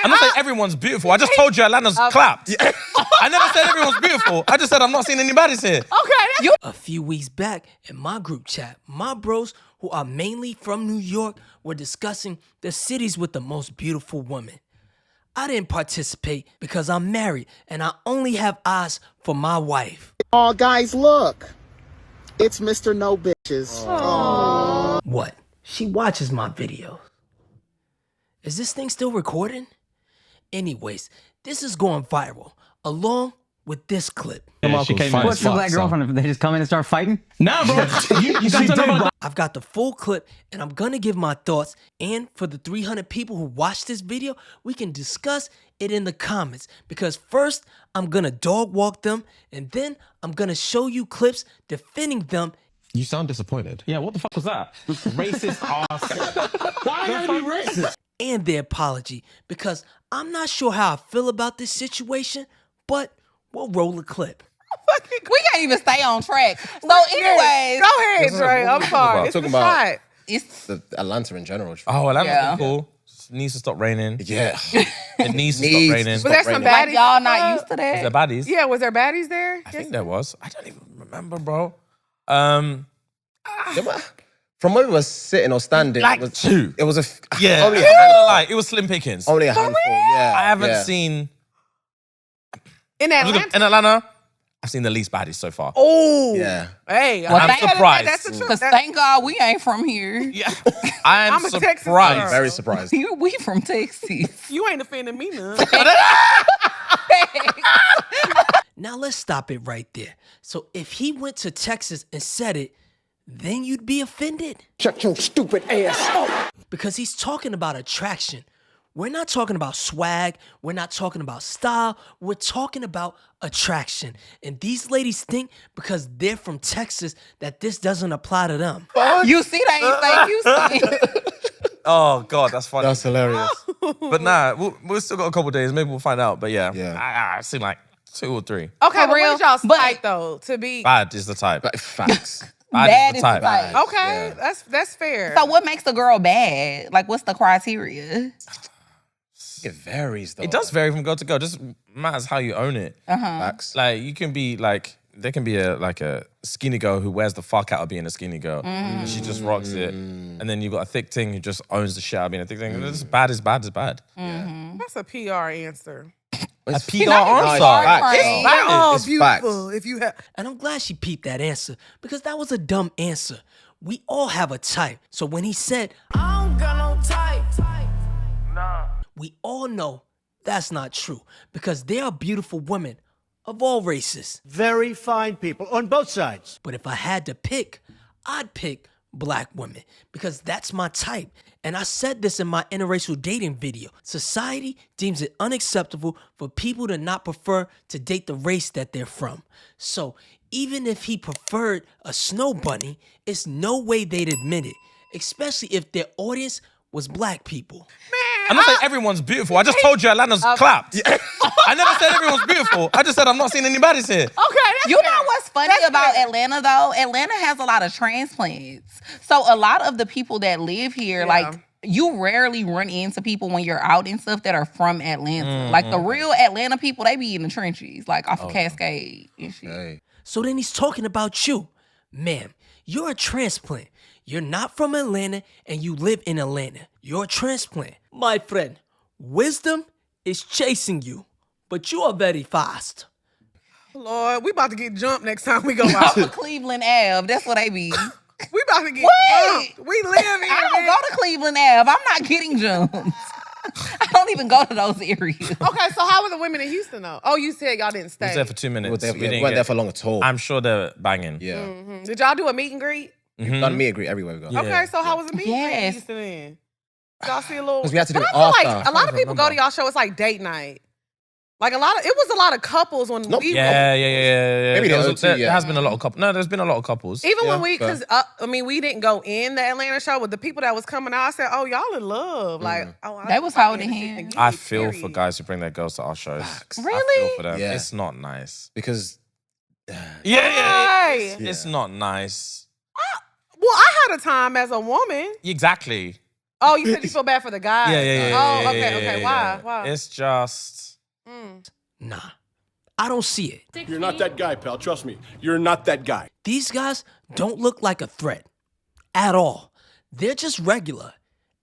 I'm not saying everyone's beautiful. I just told you Atlanta's clapped. I never said everyone's beautiful. I just said I'm not seeing anybody's here. Okay. A few weeks back in my group chat, my bros, who are mainly from New York, were discussing the cities with the most beautiful women. I didn't participate because I'm married and I only have eyes for my wife. Oh, guys, look. It's Mr. No Bitches. Aww. What? She watches my videos. Is this thing still recording? Anyways, this is going viral, along with this clip. What's the black girlfriend if they just come in and start fighting? Nah, bro. you got to know about I've got the full clip, and I'm gonna give my thoughts, and for the 300 people who watch this video, we can discuss it in the comments, because first, I'm gonna dog walk them, and then I'm gonna show you clips defending them. You sound disappointed. Yeah, what the fuck was that? Racist ass. Why gotta be racist? And their apology, because I'm not sure how I feel about this situation, but we'll roll a clip. We can't even stay on track. So anyways. Go ahead, Dre. I'm sorry. It's Talking the about- shot. It's The Atlanta in general. Oh, Atlanta's Yeah. cool. It needs to stop raining. Yeah. It needs to Needs stop to raining. stop. Was there some Right baddies? like y'all in the not club? used to Is that. there baddies? Yeah, was there baddies there? I think there was. I don't even remember, bro. Yeah, but from where we were sitting or standing, Like it was two. It was a Yeah, only I'm a not gonna handful. lie, it was slim pickings. Only a handful. Yeah, I haven't yeah. seen In Atlanta? in Atlanta. I've seen the least baddies so far. Oh. Yeah. Hey, Well, I'm thank- surprised. That's the truth. Because thank God we ain't from here. Yeah, I'm I'm a Texas surprised. girl. Very surprised. We from Texas. You ain't offending me none. Now let's stop it right there. So if he went to Texas and said it, then you'd be offended? Shut your stupid ass up. Because he's talking about attraction. We're not talking about swag. We're not talking about style. We're talking about attraction. And these ladies think because they're from Texas that this doesn't apply to them. You see, they ain't say you see. Oh God, that's funny. That's hilarious. But nah, we'll still got a couple days. Maybe we'll find out. But yeah, Yeah. I've seen like 2 or 3. Okay, but real, what y'all's but- type though? To be Bad is the type. But facts. Bad is the type. okay, Yeah. that's fair. So what makes a girl bad? Like, what's the criteria? It varies though. It does vary from girl to girl. Just matters how you own it. Facts. Like you can be like, there can be a skinny girl who wears the fuck out of being a skinny girl. And she just rocks it. And then you got a thick thing who just owns the shit out of being a thick thing. And it's bad is bad is bad. That's a PR answer. A It's PR it's answer. facts. It's They're all It's beautiful. facts. If you have, And I'm glad she peeped that answer because that was a dumb answer. We all have a type. So when he said, I don't got no type, we all know that's not true because there are beautiful women of all races. Very fine people on both sides. But if I had to pick, I'd pick black women because that's my type. And I said this in my interracial dating video. Society deems it unacceptable for people to not prefer to date the race that they're from. So even if he preferred a snow bunny, it's no way they'd admit it, especially if their audience was black people. I'm not saying everyone's beautiful. I just told you Atlanta's clapped. I never said everyone's beautiful. I just said I'm not seeing anybody's here. okay, that's You fair. know what's funny That's about fair. Atlanta though? Atlanta has a lot of transplants. So a lot of the people that live here, Yeah. like you rarely run into people when you're out and stuff that are from Atlanta. Like the real Atlanta people, they be in the trenches, like off of Cascade and shit. Hey. So then he's talking about you. Ma'am, you're a transplant. You're not from Atlanta and you live in Atlanta. You're a transplant. My friend, wisdom is chasing you, but you are very fast. Lord, we about to get jumped next time we go Off out. of Cleveland Ave, that's what they be. We about to get What? jumped. We live here. I don't man. go to Cleveland Ave. I'm not getting jumped. I don't even go to those areas. Okay, so how were the women in Houston though? Oh, you said y'all didn't I stay. was there for 2 minutes. We were there, We yeah, didn't we weren't get- there for long at all. I'm sure they're banging. yeah. Did y'all do a meet and greet? Mhm. Done meet and greet everywhere we go. Yeah. Okay, so how was the meet and greet in Yes. Houston then? Y'all see a little. 'Cause we had to do But it I feel after. like a lot of I people go to remember. y'all show. It's like date night. Like it was a lot of couples when Nope. we Yeah. Maybe There the was- O2, there yeah. has been a lot of couples. No, there's been a lot of couples. even when Yeah, we, fair. because we didn't go in the Atlanta show with the people that was coming out. I said, "Oh, y'all in love?" Like, oh, They was holding hands. I feel for guys who bring their girls to our shows. I Really? feel for them. Yeah. It's not nice. Because Right. It's not nice. Well, I had a time as a woman. Exactly. Oh, you said you feel bad for the guy. Yeah. Oh, okay. Why? It's just... Nah, I don't see it. You're not that guy, pal. Trust me. You're not that guy. These guys don't look like a threat at all. They're just regular.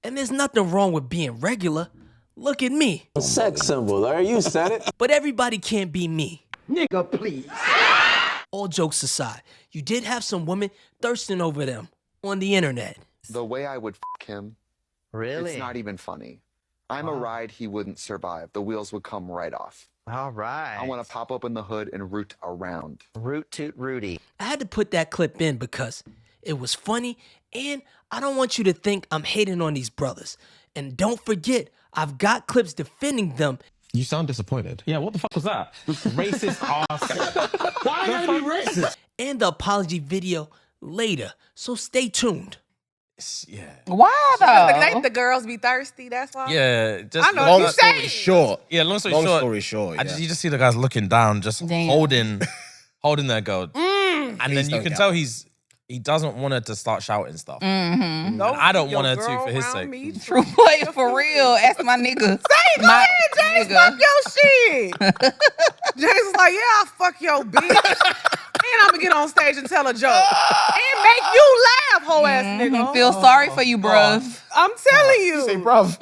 And there's nothing wrong with being regular. Look at me. A sex symbol, Larry. You said it. But everybody can't be me. Nigga, please. All jokes aside, you did have some women thirsting over them on the internet. The way I would f him, Really? it's not even funny. I'm a ride he wouldn't survive. The wheels would come right off. All right. I want to pop open the hood and root around. Root toot Rudy. I had to put that clip in because it was funny, and I don't want you to think I'm hating on these brothers. And don't forget, I've got clips defending them. You sound disappointed. Yeah, what the fuck was that? Racist ass. Why gotta be racist? And the apology video later, so stay tuned. Yeah. Why though? The girls be thirsty. That's why. Yeah. Just I know Long you story say. short. Yeah, long story short. You just see the guys looking down, just Damn. holding their girl. And then you can tell he doesn't want her to start shouting stuff. Mm-hmm. I don't want her to for his sake. True boy, for real. Ask my nigga. Say, go ahead, James. Fuck your shit. James is like, yeah, I'll fuck your bitch. And I'm gonna get on stage and tell a joke. And make you laugh, hoe ass nigga. Feel sorry for you, bruv. I'm telling you. Say, bruv.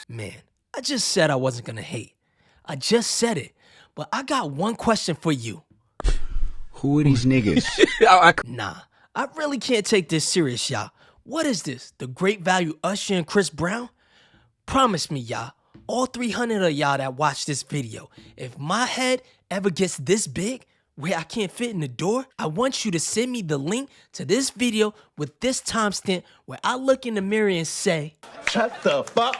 Man, I just said I wasn't gonna hate. I just said it. But I got one question for you. Who are these niggas? Nah, I really can't take this serious, y'all. What is this? The Great Value Usher and Chris Brown? Promise me, y'all, all 300 of y'all that watch this video, if my head ever gets this big, where I can't fit in the door, I want you to send me the link to this video with this timestamp where I look in the mirror and say, Shut the fuck.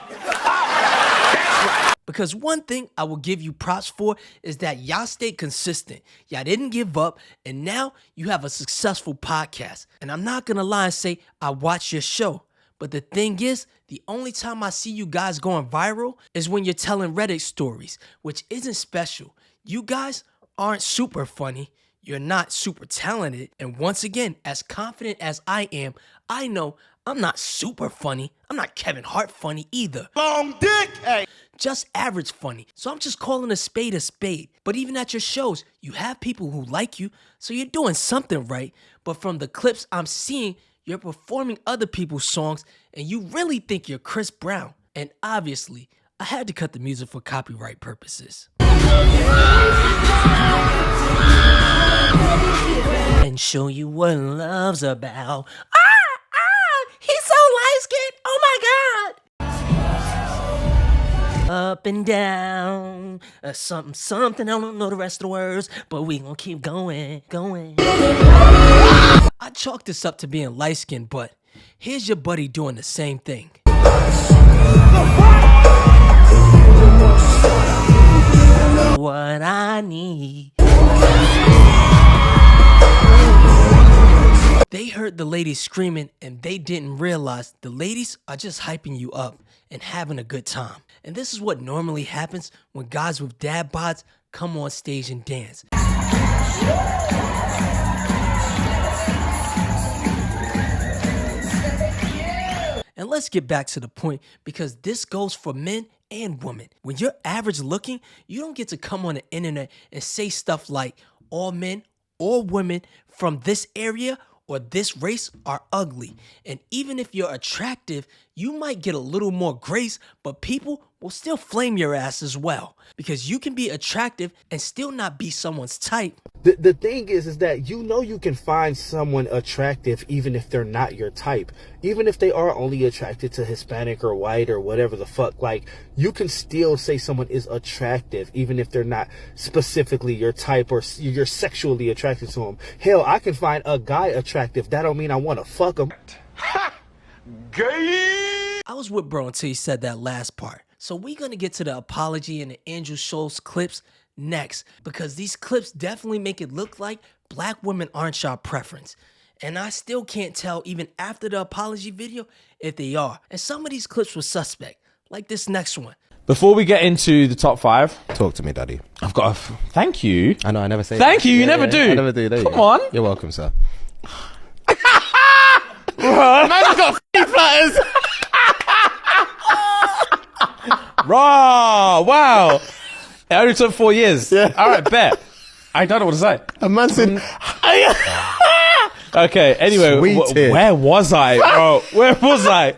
because one thing I will give you props for is that y'all stayed consistent. Y'all didn't give up, and now you have a successful podcast. And I'm not gonna lie and say I watch your show. But the thing is, the only time I see you guys going viral is when you're telling Reddit stories, which isn't special. You guys aren't super funny, you're not super talented, and once again, as confident as I am, I know I'm not super funny. I'm not Kevin Hart funny either. Long dick. Hey. Just average funny. So I'm just calling a spade a spade. But even at your shows, you have people who like you, so you're doing something right. But from the clips I'm seeing, you're performing other people's songs, and you really think you're Chris Brown. And obviously, I had to cut the music for copyright purposes. And show you what love's about. He's so light-skinned. Oh my God. Up and down, something, I don't know the rest of the words, but we gonna keep going. I chalked this up to being light-skinned, but here's your buddy doing the same thing. What I need. They heard the ladies screaming and they didn't realize the ladies are just hyping you up and having a good time. And this is what normally happens when guys with dad bods come on stage and dance. And let's get back to the point, because this goes for men and women. When you're average looking, you don't get to come on the internet and say stuff like all men or women from this area or this race are ugly. And even if you're attractive, you might get a little more grace, but people will still flame your ass as well. Because you can be attractive and still not be someone's type. The thing is that you can find someone attractive even if they're not your type. Even if they are only attracted to Hispanic or white or whatever the fuck. Like, you can still say someone is attractive even if they're not specifically your type or you're sexually attracted to them. Hell, I can find a guy attractive. That don't mean I want to fuck him. Gay. I was with bro until he said that last part. So we're going to get to the apology and the Andrew Schulz clips next, because these clips definitely make it look like black women aren't your preference. And I still can't tell even after the apology video if they are. And some of these clips were suspect, like this next one. Before we get into the top 5, talk to me, Daddy. I've got a thank you. I know, I never say thank that. you. You never do. I never do. There you Come go. on. You're welcome, sir. Man's got f***ing flatters. Raw! Wow! It only took 4 years. Yeah. All right, bet. I don't know what to say. A man said, okay, anyway, Sweet where was I, bro? Where was I?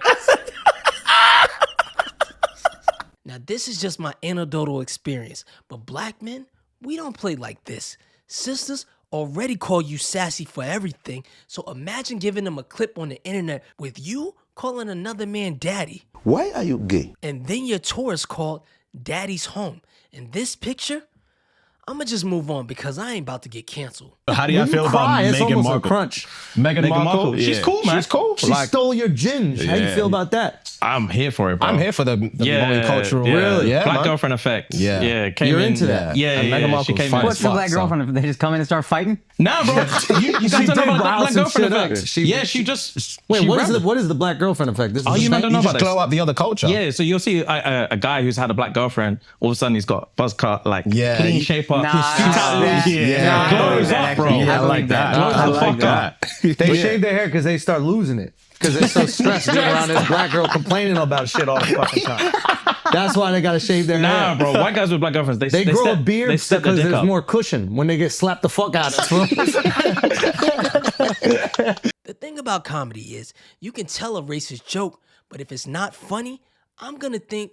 Now, this is just my anecdotal experience, but black men, we don't play like this. Sisters already call you sassy for everything, so imagine giving them a clip on the internet with you calling another man daddy. Why are you gay? And then your tour is called Daddy's Home. And this picture, I'ma just move on because I ain't about to get canceled. How do you feel about it's Meghan almost Markle? a crunch. Meghan Markle? She's cool, man. She's cool. She stole your ginge. How you Yeah. feel about that? I'm here for it, bro. I'm here for the multicultural. Really? Yeah, Black man. girlfriend effect. Yeah. Yeah. Came You're in, into that. Yeah, And yeah, Meghan yeah. She Markle's came fine in. as fuck, Black so. girlfriend, they just come in and start fighting? Nah, bro. You guys don't know about the black girlfriend effect. She just... Wait, she what is rebelled. what is the black girlfriend effect? This is Oh, you don't know about glow this? up the other culture. Yeah, so you'll see a guy who's had a black girlfriend, all of a sudden he's got buzz cut, like clean shape up. Glows up, bro. Yeah, I like that. Glows I the like fuck that. up. They shave their hair because they start losing it. Because they're so stressed being around this black girl complaining about shit all the fucking time. That's why they gotta shave their hair. Nah, bro. White guys with black girlfriends, They grow step, a beard they step because their dick there's up. more cushion when they get slapped the fuck out of. The thing about comedy is you can tell a racist joke, but if it's not funny, I'm gonna think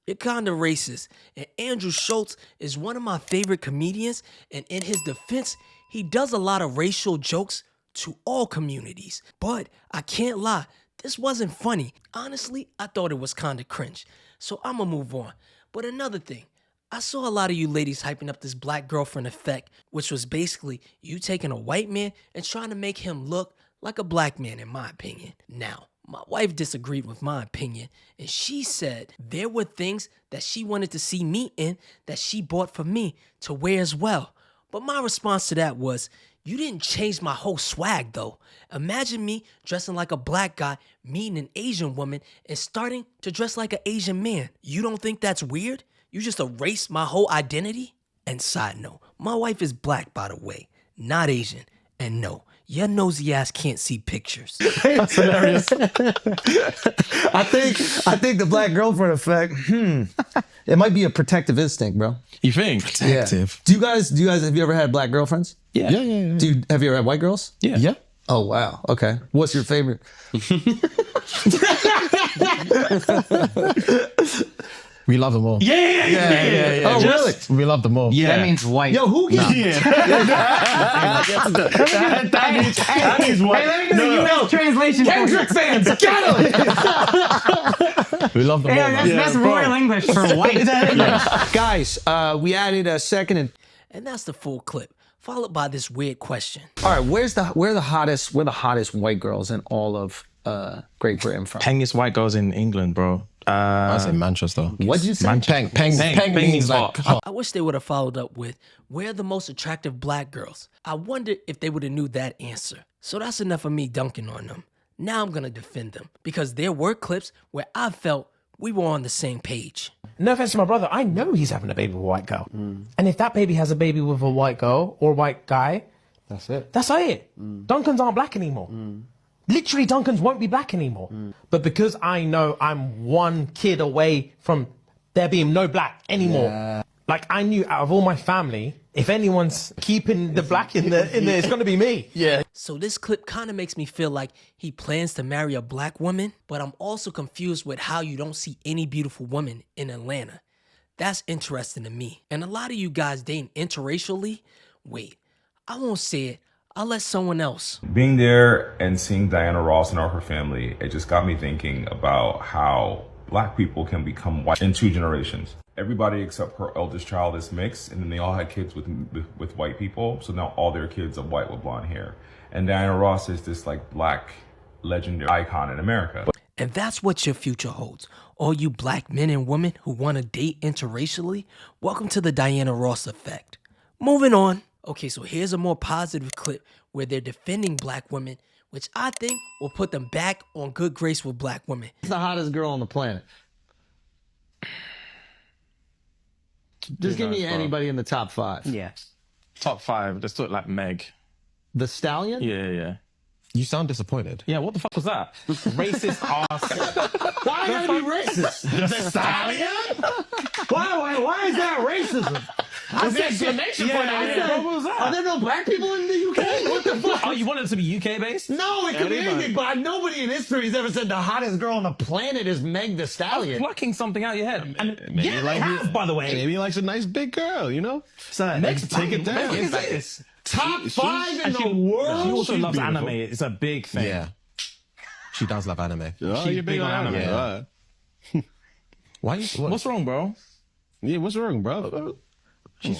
you're kind of racist. And Andrew Schulz is one of my favorite comedians, and in his defense, he does a lot of racial jokes to all communities. But I can't lie, this wasn't funny. Honestly, I thought it was kind of cringe. So I'ma move on. But another thing, I saw a lot of you ladies hyping up this black girlfriend effect, which was basically you taking a white man and trying to make him look like a black man, in my opinion. Now, my wife disagreed with my opinion, and she said there were things that she wanted to see me in that she bought for me to wear as well. But my response to that was, you didn't change my whole swag though. Imagine me dressing like a black guy, meeting an Asian woman, and starting to dress like an Asian man. You don't think that's weird? You just erased my whole identity? And side note, my wife is black, by the way, not Asian. And no, your nosy ass can't see pictures. That's hilarious. I think the black girlfriend effect, it might be a protective instinct, bro. You think? Protective. Yeah. Have you ever had black girlfriends? Yeah. Yeah. Have you ever had white girls? Yeah. Yeah. Oh, wow. Okay. What's your favorite? We love them all. Yeah. Oh, really? We love them all. Yeah. That means white. Yo, who gets That means what? Hey, let me do the U.S. translation. Kendrick fans, get him! We love them all. That's royal English for white. Guys, we added a second And that's the full clip, followed by this weird question. All right, where the hottest white girls in all of Great Britain from? Pengest white girls in England, bro. I say Manchester. What'd you say? Peng means like hot. I wish they would have followed up with, where are the most attractive black girls? I wonder if they would have knew that answer. So that's enough of me dunking on them. Now I'm gonna defend them, because there were clips where I felt we were on the same page. No offense to my brother, I know he's having a baby with a white girl. And if that baby has a baby with a white girl or a white guy, That's it. that's it. Duncans aren't black anymore. Literally, Duncans won't be black anymore. But because I know I'm one kid away from there being no black anymore, like I knew out of all my family, if anyone's keeping the black in there, it's gonna be me. Yeah. So this clip kind of makes me feel like he plans to marry a black woman, but I'm also confused with how you don't see any beautiful women in Atlanta. That's interesting to me. And a lot of you guys dating interracially, wait, I won't say it. I'll let someone else. Being there and seeing Diana Ross and all her family, it just got me thinking about how black people can become white in 2 generations. Everybody except her eldest child is mixed, and then they all had kids with white people. So now all their kids are white with blonde hair. And Diana Ross is this like black legendary icon in America. And that's what your future holds. All you black men and women who want to date interracially, welcome to the Diana Ross effect. Moving on. Okay, so here's a more positive clip where they're defending black women, which I think will put them back on good grace with black women. Who's the hottest girl on the planet? Just give me anybody in the top 5. Yeah. Top 5. Let's look like Meg. The Stallion? Yeah. You sound disappointed. Yeah, what the fuck was that? Racist ass. Why you gotta be racist? The stallion? Why is that racism? I said exclamation point. What was that? Are there no black people in the UK? What the fuck? Oh, you wanted it to be UK based? No, it could be anything, but nobody in history has ever said the hottest girl on the planet is Meg the Stallion. Plucking something out your head. And Maybe yeah, like they have, by the way. Maybe he likes a nice big girl, you know? Son, Take it down. Meg is like this. Top 5 in the world. She also She's loves beautiful. anime. It's a big thing. Yeah. She does love anime. Oh, She's you're big on anime. Yeah. Why you, What's wrong, bro? Yeah, what's wrong, bro?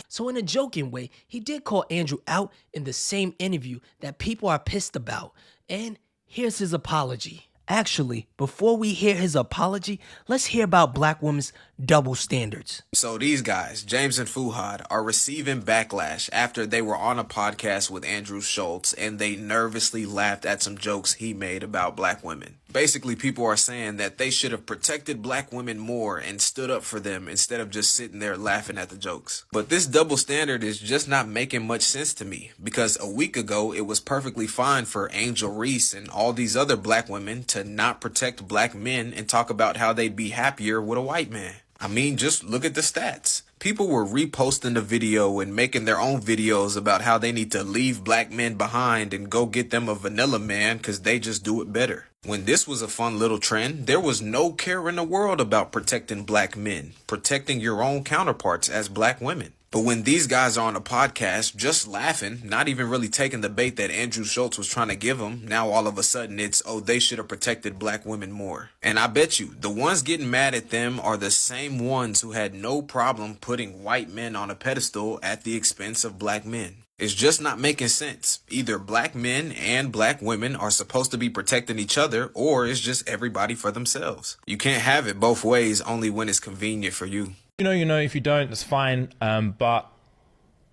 So in a joking way, he did call Andrew out in the same interview that people are pissed about. And here's his apology. Actually, before we hear his apology, let's hear about black women's double standards. So these guys, James and Fuhad, are receiving backlash after they were on a podcast with Andrew Schulz and they nervously laughed at some jokes he made about black women. Basically, people are saying that they should have protected black women more and stood up for them instead of just sitting there laughing at the jokes. But this double standard is just not making much sense to me, because a week ago it was perfectly fine for Angel Reese and all these other black women to not protect black men and talk about how they'd be happier with a white man. I mean, just look at the stats. People were reposting the video and making their own videos about how they need to leave black men behind and go get them a vanilla man because they just do it better. When this was a fun little trend, there was no care in the world about protecting black men, protecting your own counterparts as black women. But when these guys are on a podcast just laughing, not even really taking the bait that Andrew Schulz was trying to give them, now all of a sudden it's, oh, they should have protected black women more. And I bet you, the ones getting mad at them are the same ones who had no problem putting white men on a pedestal at the expense of black men. It's just not making sense. Either black men and black women are supposed to be protecting each other, or it's just everybody for themselves. You can't have it both ways, only when it's convenient for you. You know, if you don't, that's fine. But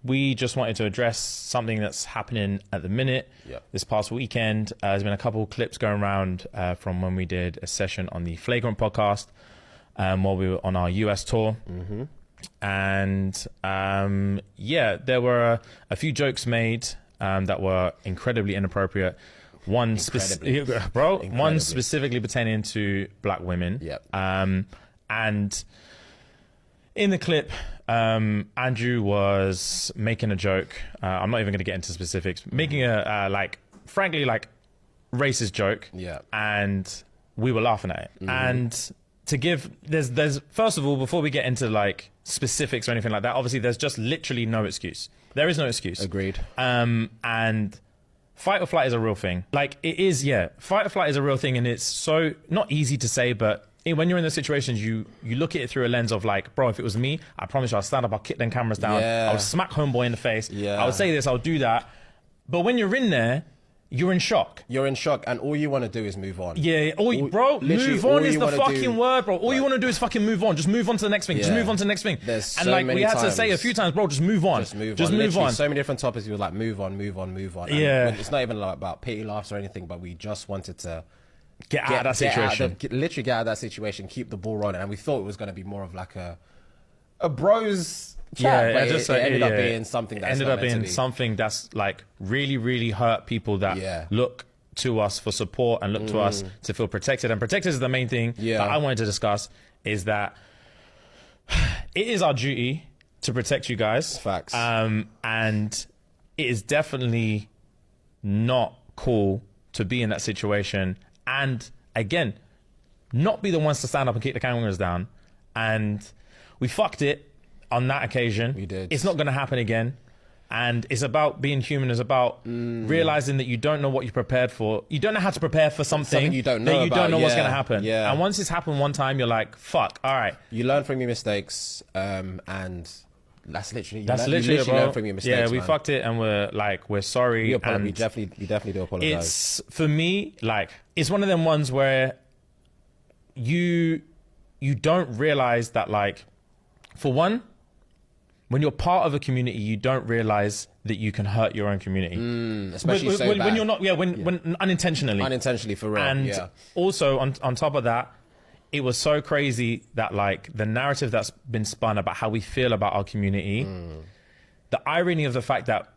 we just wanted to address something that's happening at the minute. This past weekend, there's been a couple of clips going around from when we did a session on the Flagrant podcast while we were on our US tour. And yeah, there were a few jokes made that were incredibly inappropriate. One specifically pertaining to black women. And in the clip, Andrew was making a joke. I'm not even going to get into specifics. Making a frankly racist joke. And we were laughing at it. And to give, there's first of all, before we get into like specifics or anything like that, obviously there's just literally no excuse. There is no excuse. Agreed. And fight or flight is a real thing. Like it is, yeah. Fight or flight is a real thing, and it's so not easy to say, but when you're in those situations, you look at it through a lens of like, bro, if it was me, I promise you, I'll stand up, I'll kick them cameras down, I would smack homeboy in the face, I would say this, I'll do that. But when you're in there, you're in shock. You're in shock, and all you want to do is move on. Bro, move on is the fucking word, bro. All you want to do is fucking move on. Just move on to the next thing. Just move on to the next thing. There's and so like many we had times. to say a few times, bro, just move on. Just move on. So many different topics. We were like, move on. Yeah. And it's not even like about pity laughs or anything, but we just wanted to get out of that situation. Literally get out of that situation, keep the ball rolling. And we thought it was going to be more of like a bros chat, but it ended up being something that's ended up being something that's like really, really hurt people that look to us for support and look to us to feel protected. And protected is the main thing that I wanted to discuss, is that it is our duty to protect you guys. Facts. And it is definitely not cool to be in that situation and again not be the ones to stand up and kick the cameras down. And we fucked it on that occasion. We did. It's not going to happen again. And it's about being human. It's about realizing that you don't know what you're prepared for. You don't know how to prepare for something you don't know that you about. don't know what's going to happen. Yeah. And once it's happened one time, you're like, fuck, all right. You learn from your mistakes, and that's literally bro. learn from your mistakes. Yeah, we man. fucked it, and we're sorry. We and definitely do apologize. It's, for me, like, it's one of them ones where you don't realize that, like, for one, when you're part of a community, you don't realize that you can hurt your own community. Especially when you're not, when unintentionally. Unintentionally, for real. And also, on top of that, it was so crazy that, like, the narrative that's been spun about how we feel about our community, the irony of the fact that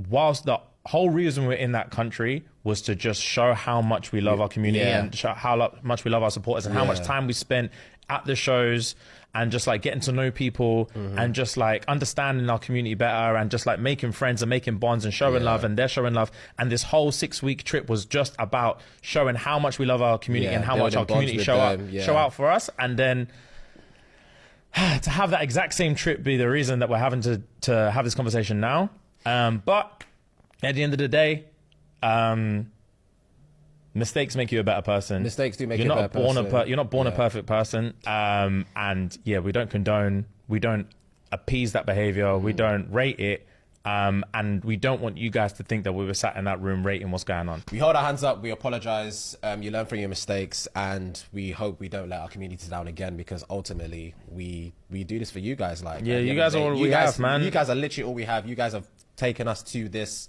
whilst the whole reason we're in that country was to just show how much we love our community and show how much we love our supporters and how much time we spent at the shows and just like getting to know people and just like understanding our community better and just like making friends and making bonds and showing love, and they're showing love. And this whole 6-week trip was just about showing how much we love our community and how much our community show out for us. And then to have that exact same trip be the reason that we're having to have this conversation now. But at the end of the day, mistakes make you a better person. Mistakes do make you a better person. You're not born a perfect person. And yeah, we don't condone, we don't appease that behavior, we don't rate it. And we don't want you guys to think that we were sat in that room rating what's going on. We hold our hands up, we apologize, you learn from your mistakes, and we hope we don't let our community down again, because ultimately we do this for you guys. Like, yeah, you guys are all we have, man. You guys are literally all we have. You guys have taken us to this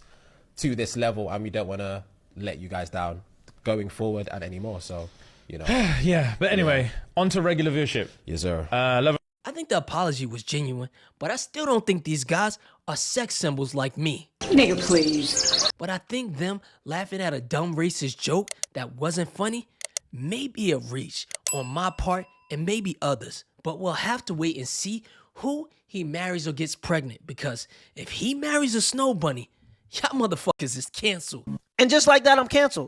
level, and we don't want to let you guys down going forward and anymore. So, you know. Yeah, but anyway, on to regular viewership. Yes, sir. I think the apology was genuine, but I still don't think these guys are sex symbols like me. Nigga, please. But I think them laughing at a dumb racist joke that wasn't funny may be a reach on my part and maybe others. But we'll have to wait and see who he marries or gets pregnant, because if he marries a snow bunny, y'all motherfuckers is canceled. And just like that, I'm canceled.